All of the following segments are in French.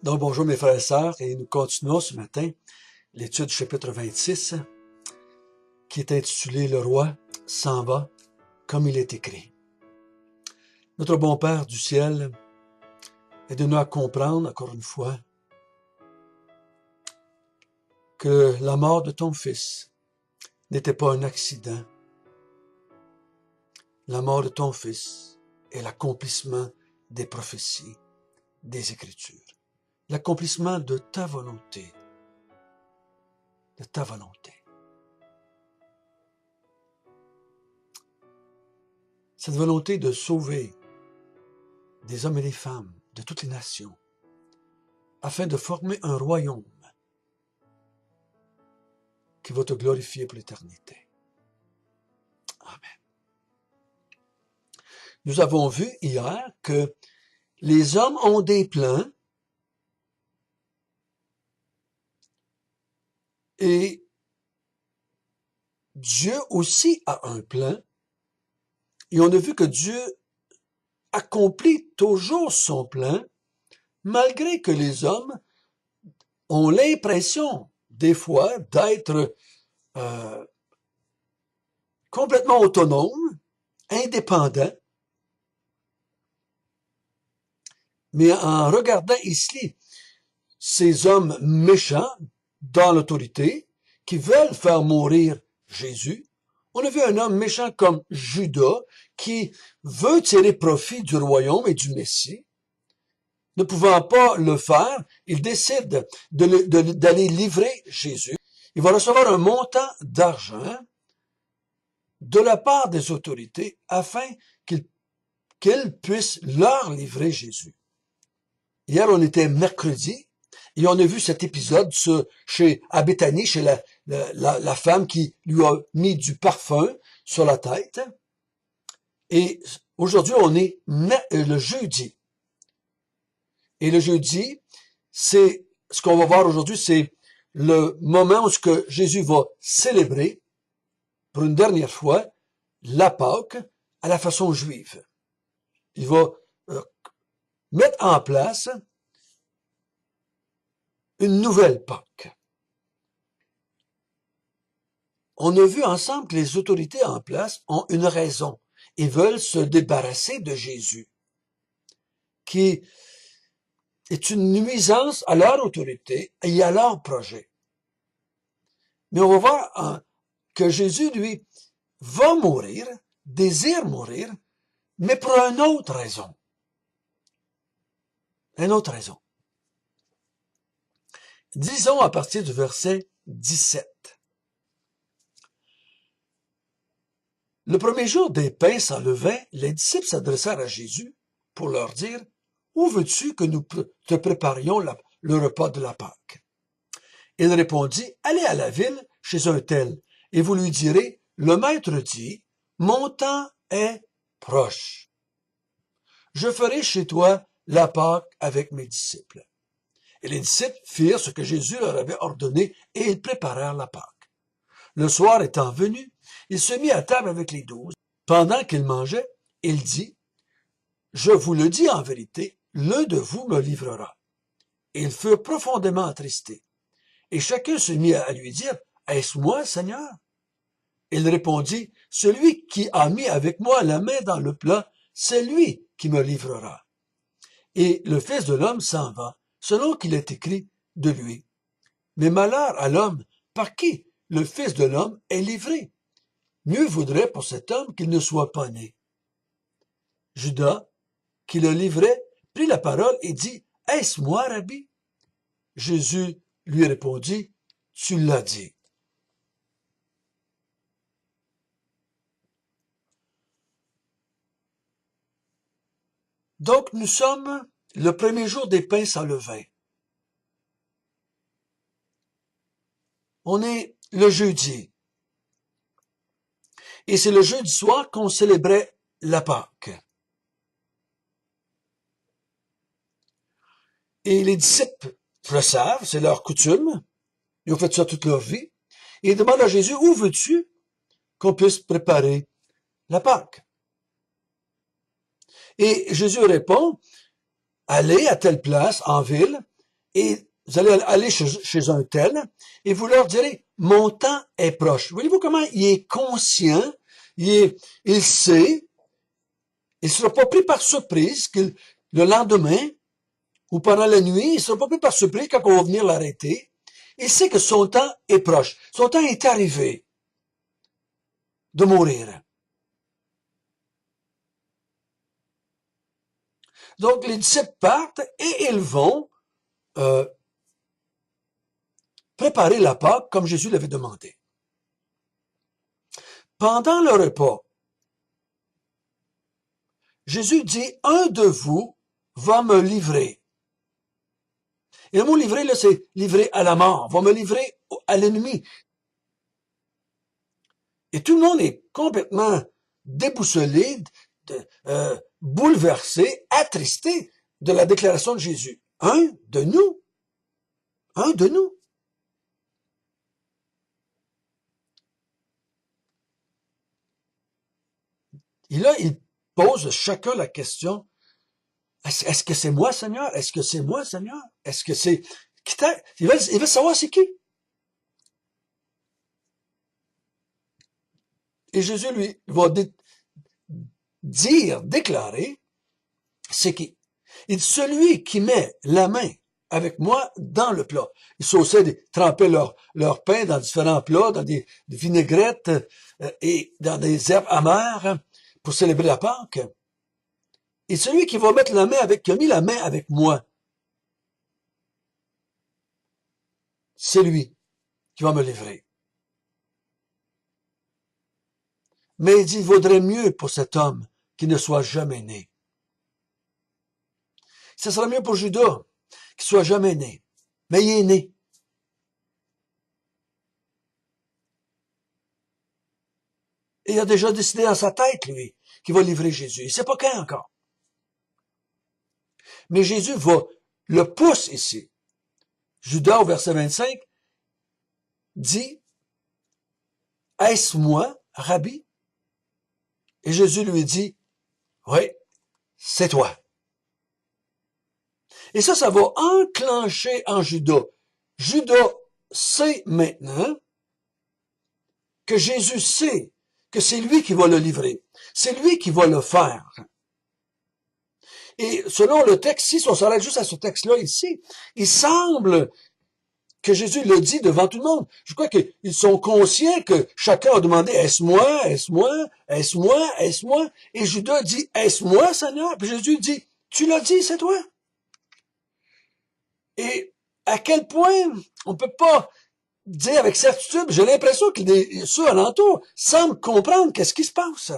Donc bonjour mes frères et sœurs, et nous continuons ce matin l'étude du chapitre 26 qui est intitulé « Le roi s'en va comme il est écrit ». Notre bon Père du ciel aide-nous à comprendre encore une fois que la mort de ton fils n'était pas un accident. La mort de ton fils est l'accomplissement des prophéties, des Écritures. L'accomplissement de ta volonté. De ta volonté. Cette volonté de sauver des hommes et des femmes de toutes les nations, afin de former un royaume qui va te glorifier pour l'éternité. Amen. Nous avons vu hier que les hommes ont des plans et Dieu aussi a un plan. Et on a vu que Dieu accomplit toujours son plan, malgré que les hommes ont l'impression, des fois, d'être complètement autonomes, indépendants. Mais en regardant ici ces hommes méchants dans l'autorité, qui veulent faire mourir Jésus, on a vu un homme méchant comme Judas, qui veut tirer profit du royaume et du Messie. Ne pouvant pas le faire, il décide d'aller livrer Jésus. Il va recevoir un montant d'argent de la part des autorités afin qu'ils puissent leur livrer Jésus. Hier, on était mercredi et on a vu cet épisode à Béthanie, chez la femme qui lui a mis du parfum sur la tête. Et aujourd'hui, on est le jeudi. Et le jeudi, c'est ce qu'on va voir aujourd'hui, c'est le moment où Jésus va célébrer pour une dernière fois la Pâque à la façon juive. Il va mettre en place une nouvelle Pâque. On a vu ensemble que les autorités en place ont une raison. Ils veulent se débarrasser de Jésus, qui est une nuisance à leur autorité et à leur projet. Mais on va voir que Jésus, lui, va mourir, désire mourir, mais pour une autre raison. Une autre raison. Disons à partir du verset 17. Le premier jour des pains sans levain, les disciples s'adressèrent à Jésus pour leur dire « Où veux-tu que nous te préparions le repas de la Pâque ?» Il répondit « Allez à la ville chez un tel, et vous lui direz « Le maître dit, mon temps est proche. Je ferai chez toi la Pâque avec mes disciples. » Et les disciples firent ce que Jésus leur avait ordonné, et ils préparèrent la Pâque. Le soir étant venu, il se mit à table avec les 12. Pendant qu'il mangeait, il dit « Je vous le dis en vérité, l'un de vous me livrera. » Et ils furent profondément attristés. Et chacun se mit à lui dire « Est-ce moi, Seigneur? » Il répondit « Celui qui a mis avec moi la main dans le plat, c'est lui qui me livrera. » Et le Fils de l'homme s'en va, selon qu'il est écrit de lui. Mais malheur à l'homme par qui le Fils de l'homme est livré. Mieux vaudrait pour cet homme qu'il ne soit pas né. Judas, qui le livrait, prit la parole et dit « Est-ce moi, Rabbi? » Jésus lui répondit « Tu l'as dit. » Donc, nous sommes le premier jour des pains sans levain. On est le jeudi. Et c'est le jeudi soir qu'on célébrait la Pâque. Et les disciples le savent, c'est leur coutume. Ils ont fait ça toute leur vie. Et ils demandent à Jésus, où veux-tu qu'on puisse préparer la Pâque? Et Jésus répond, allez à telle place, en ville, et vous allez aller chez un tel, et vous leur direz, mon temps est proche. Voyez-vous comment il est conscient, il sait, il ne sera pas pris par surprise que le lendemain, ou pendant la nuit, il ne sera pas pris par surprise quand on va venir l'arrêter. Il sait que son temps est proche. Son temps est arrivé de mourir. Donc, les disciples partent et ils vont euh, préparer la Pâque comme Jésus l'avait demandé. Pendant le repas, Jésus dit, un de vous va me livrer. Et le mot livrer, là, c'est livrer à la mort, va me livrer à l'ennemi. Et tout le monde est complètement déboussolé, bouleversé, attristé de la déclaration de Jésus. Un de nous. Un de nous. Et là, il pose chacun la question, est-ce que c'est moi, Seigneur? Est-ce que c'est moi, Seigneur? Est-ce que c'est... Il veut savoir c'est qui. Et Jésus lui va déclarer, c'est qui? Il dit, celui qui met la main avec moi dans le plat. Ils sauçaient, trempaient leur pain dans différents plats, dans des vinaigrettes et dans des herbes amères pour célébrer la Pâque. Et celui qui va mettre la main avec, qui a mis la main avec moi, c'est lui qui va me livrer. Mais il dit, il vaudrait mieux pour cet homme qu'il ne soit jamais né. Ce serait mieux pour Judas qu'il soit jamais né. Mais il est né. Et il a déjà décidé dans sa tête, lui, qu'il va livrer Jésus. Il ne sait pas quand encore. Mais Jésus le pousse ici. Judas, au verset 25, dit, est-ce moi, Rabbi? Et Jésus lui dit, oui, c'est toi. Et ça va enclencher en Judas. Judas sait maintenant que Jésus sait que c'est lui qui va le livrer. C'est lui qui va le faire. Et selon le texte, si on s'arrête juste à ce texte-là ici, il semble que Jésus le dit devant tout le monde. Je crois qu'ils sont conscients que chacun a demandé, est-ce moi, est-ce moi, est-ce moi, est-ce moi? Et Judas dit, est-ce moi, Seigneur? Puis Jésus dit, tu l'as dit, c'est toi. Et à quel point on peut pas dire avec certitude, j'ai l'impression que ceux alentours semblent comprendre qu'est-ce qui se passe.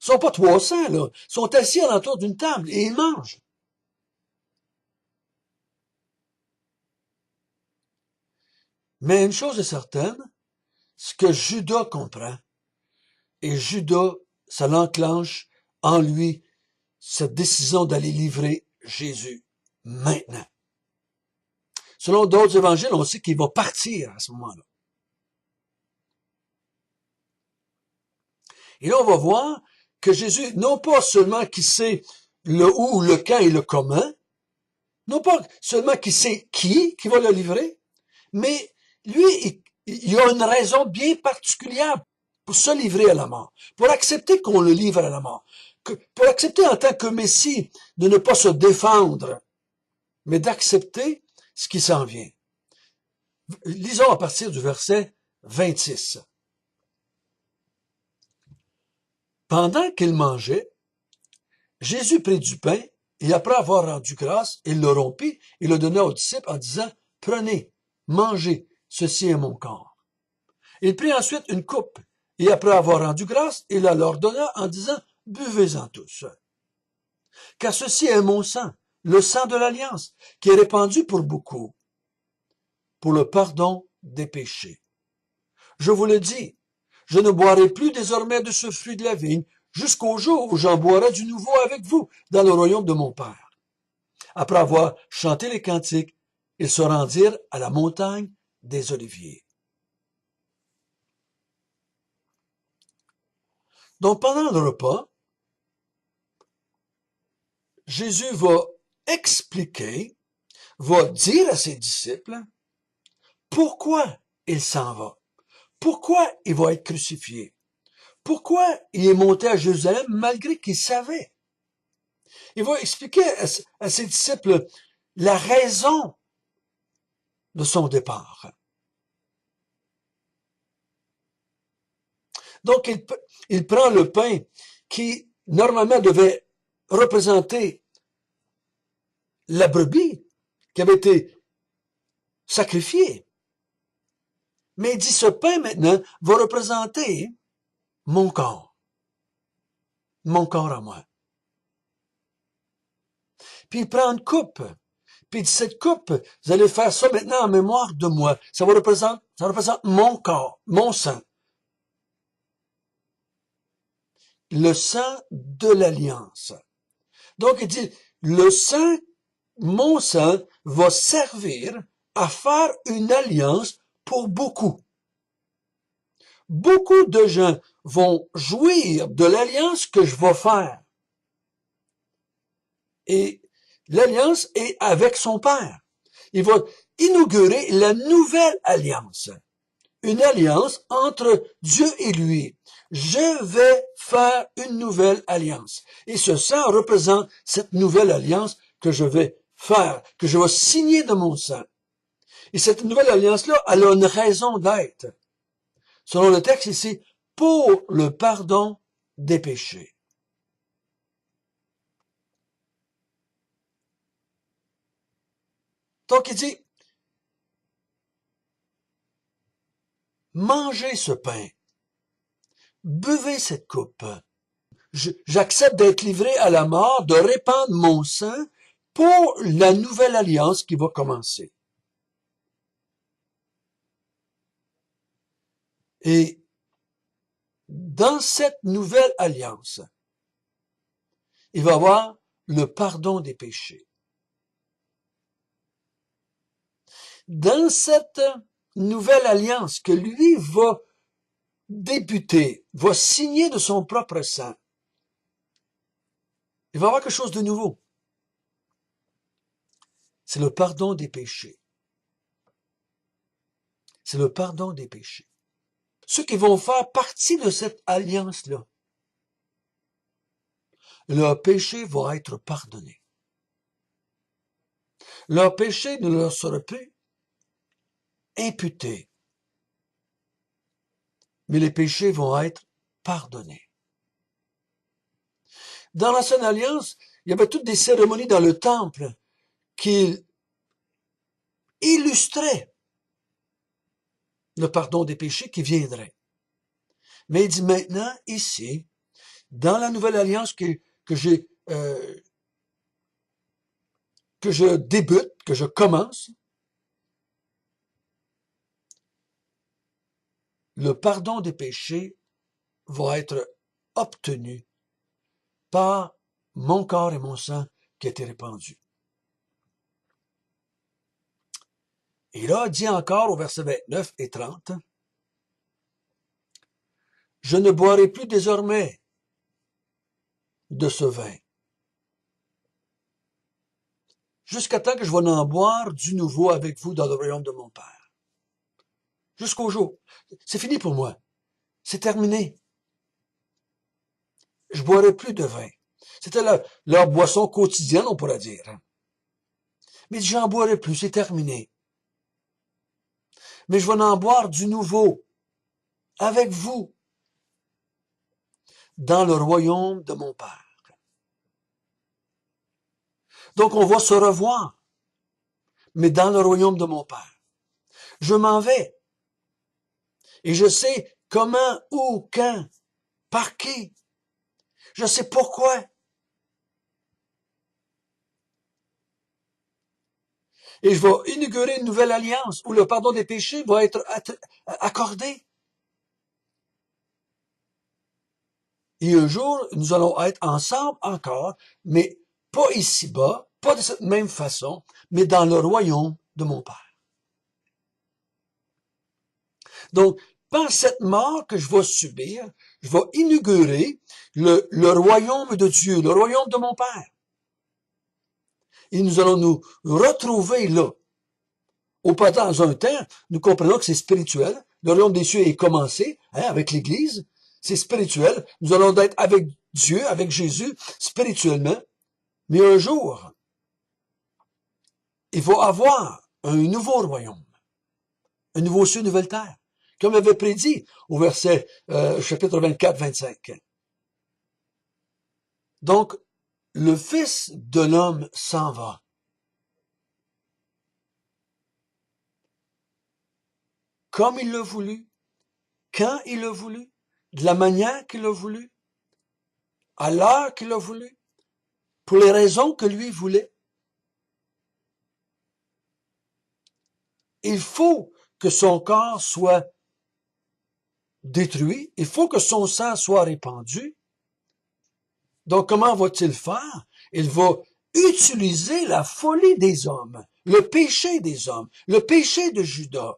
Ils sont pas 300, là. Ils sont assis alentour d'une table et ils mangent. Mais une chose est certaine, ce que Judas comprend, et Judas, ça l'enclenche en lui cette décision d'aller livrer Jésus maintenant. Selon d'autres évangiles, on sait qu'il va partir à ce moment-là. Et là, on va voir que Jésus, non pas seulement qu'il sait le où, le quand et le comment, non pas seulement qu'il sait qui va le livrer, mais lui, il y a une raison bien particulière pour se livrer à la mort, pour accepter qu'on le livre à la mort, pour accepter en tant que Messie de ne pas se défendre, mais d'accepter ce qui s'en vient. Lisons à partir du verset 26. Pendant qu'il mangeait, Jésus prit du pain, et après avoir rendu grâce, il le rompit et le donna aux disciples en disant, prenez, mangez, ceci est mon corps. Il prit ensuite une coupe, et après avoir rendu grâce, il la leur donna en disant, buvez-en tous. Car ceci est mon sang, le sang de l'alliance, qui est répandu pour beaucoup, pour le pardon des péchés. Je vous le dis, je ne boirai plus désormais de ce fruit de la vigne, jusqu'au jour où j'en boirai du nouveau avec vous dans le royaume de mon Père. Après avoir chanté les cantiques, ils se rendirent à la montagne des Oliviers. Donc pendant le repas, Jésus va expliquer, va dire à ses disciples pourquoi il s'en va, pourquoi il va être crucifié, pourquoi il est monté à Jérusalem malgré qu'il savait. Il va expliquer à ses disciples la raison de son départ. Donc, il prend le pain qui, normalement, devait représenter la brebis qui avait été sacrifiée. Mais il dit, ce pain, maintenant, va représenter mon corps à moi. Puis il prend une coupe. Puis il dit, cette coupe, vous allez faire ça maintenant en mémoire de moi. Ça représente mon corps, mon sang. Le sang de l'alliance. Donc il dit, le sang, mon sang, va servir à faire une alliance pour beaucoup. Beaucoup de gens vont jouir de l'alliance que je vais faire. Et l'alliance est avec son Père. Il va inaugurer la nouvelle alliance. Une alliance entre Dieu et lui. Je vais faire une nouvelle alliance. Et ce sang représente cette nouvelle alliance que je vais faire, que je vais signer de mon sang. Et cette nouvelle alliance-là, elle a une raison d'être. Selon le texte ici, pour le pardon des péchés. Donc il dit, mangez ce pain, buvez cette coupe. J'accepte d'être livré à la mort, de répandre mon sang pour la nouvelle alliance qui va commencer. Et dans cette nouvelle alliance, il va y avoir le pardon des péchés. Dans cette nouvelle alliance que lui va débuter, va signer de son propre sang, il va y avoir quelque chose de nouveau. C'est le pardon des péchés. C'est le pardon des péchés. Ceux qui vont faire partie de cette alliance-là, leur péché va être pardonné. Leur péché ne leur sera plus imputé, mais les péchés vont être pardonnés. Dans l'Ancienne Alliance, il y avait toutes des cérémonies dans le temple qui illustraient le pardon des péchés qui viendrait. Mais il dit maintenant, ici, dans la nouvelle alliance que je débute, que je commence, le pardon des péchés va être obtenu par mon corps et mon sang qui a été répandu. Et là, il dit encore au verset 29 et 30, « Je ne boirai plus désormais de ce vin, jusqu'à temps que je vais en boire du nouveau avec vous dans le royaume de mon Père. » Jusqu'au jour. C'est fini pour moi. C'est terminé. Je boirai plus de vin. C'était leur boisson quotidienne, on pourrait dire. Mais j'en boirai plus, c'est terminé. Mais je vais en boire du nouveau, avec vous, dans le royaume de mon Père. Donc on va se revoir, mais dans le royaume de mon Père. Je m'en vais. Et je sais comment, où, quand, par qui. Je sais pourquoi. Et je vais inaugurer une nouvelle alliance où le pardon des péchés va être accordé. Et un jour, nous allons être ensemble encore, mais pas ici-bas, pas de cette même façon, mais dans le royaume de mon Père. Donc, par cette mort que je vais subir, je vais inaugurer le royaume de Dieu, le royaume de mon Père. Et nous allons nous retrouver là. Auparavant, dans un temps, nous comprenons que c'est spirituel. Le royaume des cieux est commencé, avec l'Église. C'est spirituel. Nous allons être avec Dieu, avec Jésus, spirituellement. Mais un jour, il va avoir un nouveau royaume. Un nouveau ciel, une nouvelle terre. Comme il avait prédit au verset chapitre 24-25. Donc, le Fils de l'homme s'en va. Comme il l'a voulu, quand il l'a voulu, de la manière qu'il l'a voulu, à l'heure qu'il a voulu, pour les raisons que lui voulait. Il faut que son corps soit détruit, il faut que son sang soit répandu. Donc, comment va-t-il faire? Il va utiliser la folie des hommes, le péché des hommes, le péché de Judas.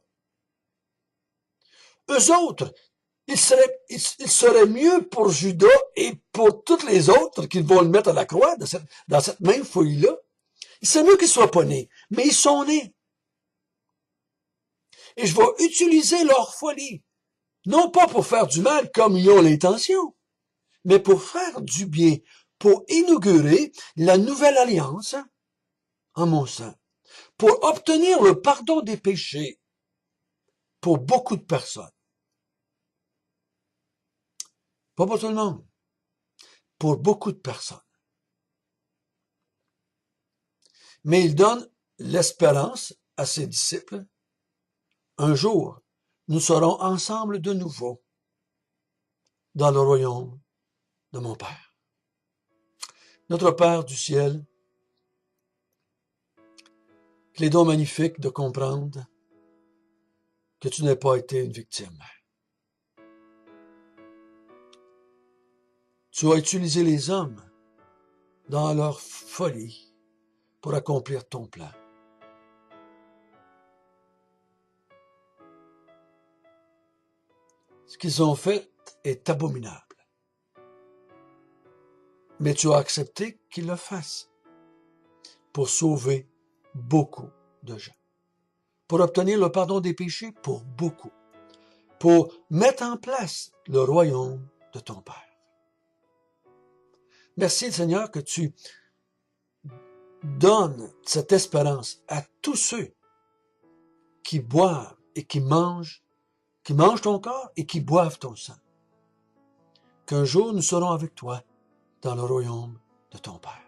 Eux autres, il serait mieux pour Judas et pour toutes les autres qu'ils vont le mettre à la croix dans cette même folie-là. Il serait mieux qu'ils soient pas nés, mais ils sont nés. Et je vais utiliser leur folie, non pas pour faire du mal comme ils ont l'intention, mais pour faire du bien, pour inaugurer la nouvelle alliance en mon sein, pour obtenir le pardon des péchés pour beaucoup de personnes. Pas pour tout le monde, pour beaucoup de personnes. Mais il donne l'espérance à ses disciples. Un jour, nous serons ensemble de nouveau dans le royaume de mon Père. Notre Père du ciel, qu'il est donc magnifique de comprendre que tu n'as pas été une victime. Tu as utilisé les hommes dans leur folie pour accomplir ton plan. Ce qu'ils ont fait est abominable. Mais tu as accepté qu'ils le fassent pour sauver beaucoup de gens, pour obtenir le pardon des péchés pour beaucoup, pour mettre en place le royaume de ton Père. Merci Seigneur que tu donnes cette espérance à tous ceux qui boivent et qui mangent ton corps et qui boivent ton sang. Qu'un jour nous serons avec toi dans le royaume de ton Père.